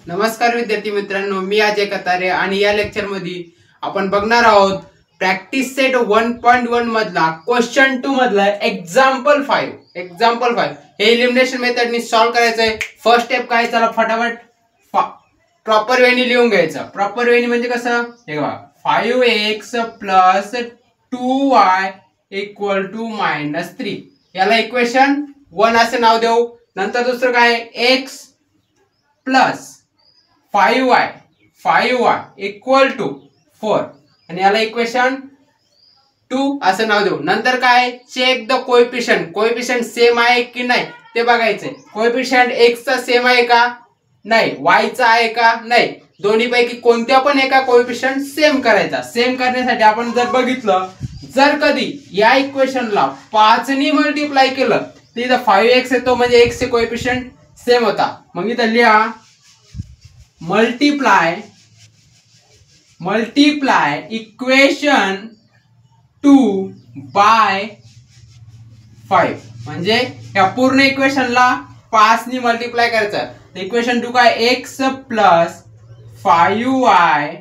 नमस्कार विद्यार्थी मित्रांनो, मी अजय कतारे आणि या लेक्चर मध्ये आपण बघणार आहोत प्रॅक्टिस सेट 1.1 मधला क्वेश्चन 2 मधला एक्झाम्पल 5 हे एलिमिनेशन मेथडनी सॉल्व करायचं आहे। फर्स्ट स्टेप काय, चला फटाफट प्रॉपर वेनी लिहून घ्यायचं। प्रॉपर वेनी म्हणजे कसं, हे बघा 5x + 2y = -3 याला इक्वेशन 1 असे नाव देऊ। नंतर दुसरं काय, x + 5y = 4 आणि याला इक्वेशन 2 असं नाव देऊ। नंतर काय, चेक द कोएफिशिएंट सेम आहे की नाही ते बघायचंय। कोएफिशिएंट x चा सेम आहे का नाही, y चा आहे का नाही, दोन्ही पैकी कोणत्या पण एका कोएफिशिएंट सेम करायचा। सेम करण्यासाठी आपण जर बघितलं, जर कधी या इक्वेशनला 5 ने मल्टिप्लाय केलं तर इथं 5x येतो, म्हणजे x चे कोएफिशिएंट सेम होता। मग इथं लिहा मल्टिप्लाय इक्वेशन 2 बाय 5 म्हणजे या पूर्ण इक्वेशनला 5 ने मल्टिप्लाय करायचं। इक्वेशन 2 काय, x + 5y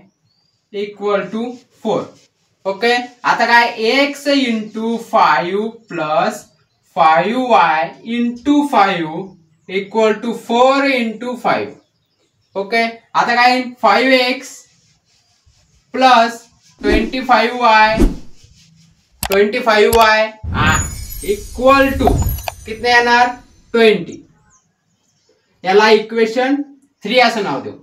= 4। ओके, आता काय, x × 5 + 5y × 5 = 4 × 5। ओके, आता काय, 5x + 25y = कितने येणार, 20। याला इक्वेशन 3 असं नाव देऊ।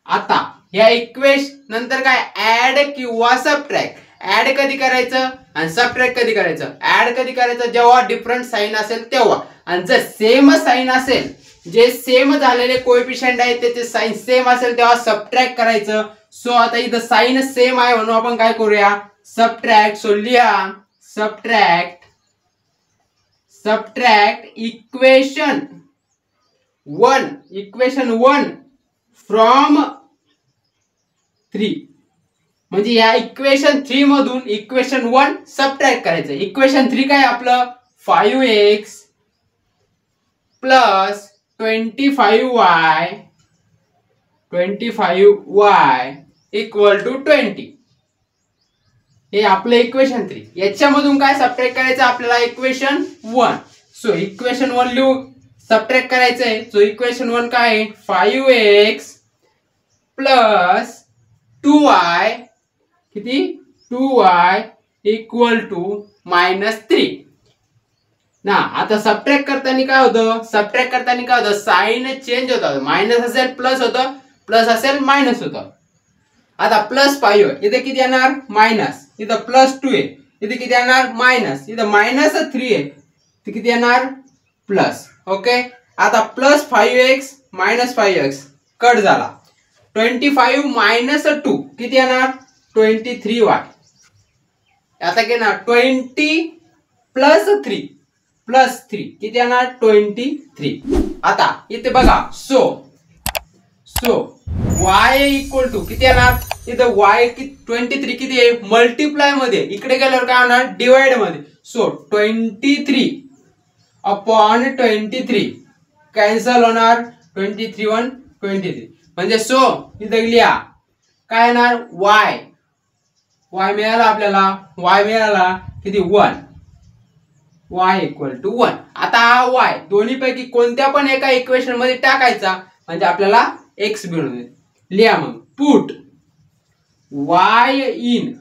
आता या इक्वेशन नंतर काय, ऍड किंवा सबट्रॅक्ट। ऍड कधी करायचं आणि सबट्रॅक्ट कधी करायचं। ऍड कधी करायचं, जेव्हा डिफरंट साइन असेल तेव्हा, आणि जर सेम साइन असेल, जे सेम झालेले कोएफिशिएंट आहेत त्याचे साइन सेम असेल तेव्हा सबट्रॅक्ट करायचं। सो आता इथं साइन सेम आहे म्हणून आपण काय करूया, सबट्रॅक्ट। सो लिहा सबट्रॅक्ट इक्वेशन 1 फ्रॉम 3, म्हणजे या इक्वेशन 3 मधून इक्वेशन 1 सबट्रॅक्ट करायचं। इक्वेशन 3 काय आपलं, 5x + 25y = 20 हे आपलं इक्वेशन 3। याच्यामधून काय सबट्रॅक्ट करायचं आपल्याला, इक्वेशन 1। सो इक्वेशन 1 लिहू, सबट्रॅक्ट करायचंय। सो इक्वेशन 1 काय, 5x + 2y किती, 2y = -3 ना। आता सबट्रॅक्ट करताना काय होतं, साइन चेंज होतं, मायनस असेल प्लस होतं, प्लस असेल मायनस होतं। आता +5 इथे किती येणार, मायनस, इथं +2 आहे, इथे किती येणार, मायनस, इथं -3 आहे, ते किती येणार, प्लस। ओके, आता +5x - 5x कट झाला, 25 - 2 किती येणार, 23y। आता काय ना, 20 + 3 किती येणार, 23। आता इथे बघा, सो y = किती येणार, इथं y 23 किती आहे, मल्टिप्लाय मध्ये, इकडे गेल्यावर काय होणार, डिवाइड मध्ये। सो 23/23 कॅन्सल होणार, 23 1 23, म्हणजे सो इथं लिहा काय येणार, y मिळाला आपल्याला, y मिळाला किती, 1, y = 1। आता हा y दोन्ही पैकी कोणत्या पण एका इक्वेशन मध्ये टाकायचा, म्हणजे आपल्याला x मिळून येईल। लिहा मग, पुट y इन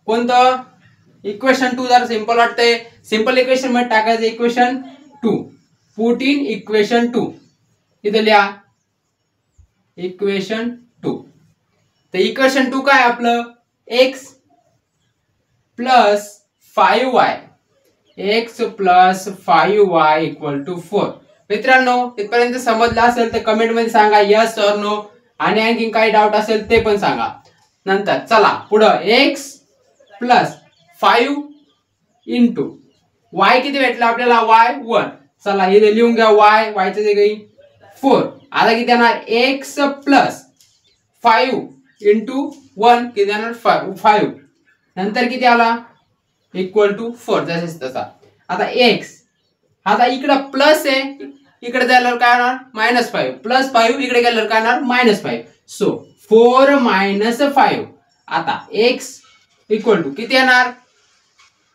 कोणतं, इक्वेशन 2 जर सिंपल वाटतंय, सिंपल इक्वेशन मध्ये टाकायचं, इक्वेशन 2, पुट इन इक्वेशन 2। इथं लिहा इक्वेशन 2। तर इक्वेशन 2 काय आपलं, x + 5y = 4। मित्रांनो, इथपर्यंत समजलं असेल तर कमेंट मध्ये सांगा यस और नो, आणि आणखी काही डाऊट असेल ते पण सांगा। नंतर चला पुढं, x + 5 * y किती भेटलं आपल्याला, y 1। चला इथे लिहून घ्या, y च्या जागी 4। आता किती येणार, x + 5 * 1 किती येणार, 5। नंतर किती आला, = 4 जसं तसा। आता x, आता इकडं प्लस आहे, इकडे गेल्यावर काय होणार -5 +5 इकडे गेल्यावर काय होणार -5. सो 4 - 5. आता x इक्वल टू किती येणार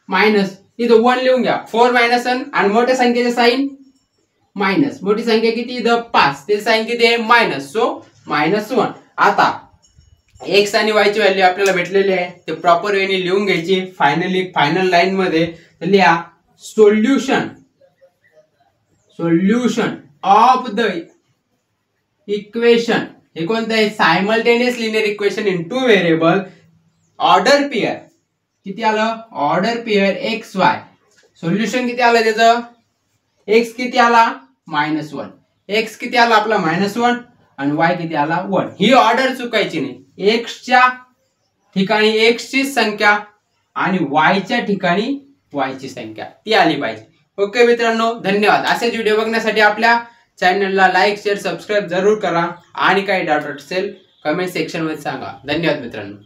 मायनस, इथं 1 लिहून घ्या. 4 - 1 आणि मोठ्या संख्येचे साइन मायनस, मोठी संख्या किती इथं 5 ते साइन किती आहे मायनस. सो -1. आता x आणि y ची व्हॅल्यू आपल्याला भेटलेली आहे, ते प्रॉपर वेने लिहून घ्यायची. फायनल लाईन मध्ये लिहा सोल्युशन ऑफ द इक्वेशन. हे कोणतं आहे simultaneous linear equation in 2 variable order pair. किती आलं ऑर्डर पेअर XY. सोल्युशन किती आलं त्याचं x किती आला -1, x किती आला आपला -1 आणि y किती आला 1. ही ऑर्डर चुकायची नाही. x च्या ठिकाणी x ची संख्या आणि y च्या ठिकाणी y ची संख्या ती आली पाहिजे. ओके मित्रांनो, धन्यवाद. असेच व्हिडिओ बघण्यासाठी आपल्या चॅनलला लाईक शेअर सबस्क्राईब जरूर करा आणि काही डाऊट असेल कमेंट सेक्शन मध्ये सांगा. धन्यवाद मित्रांनो.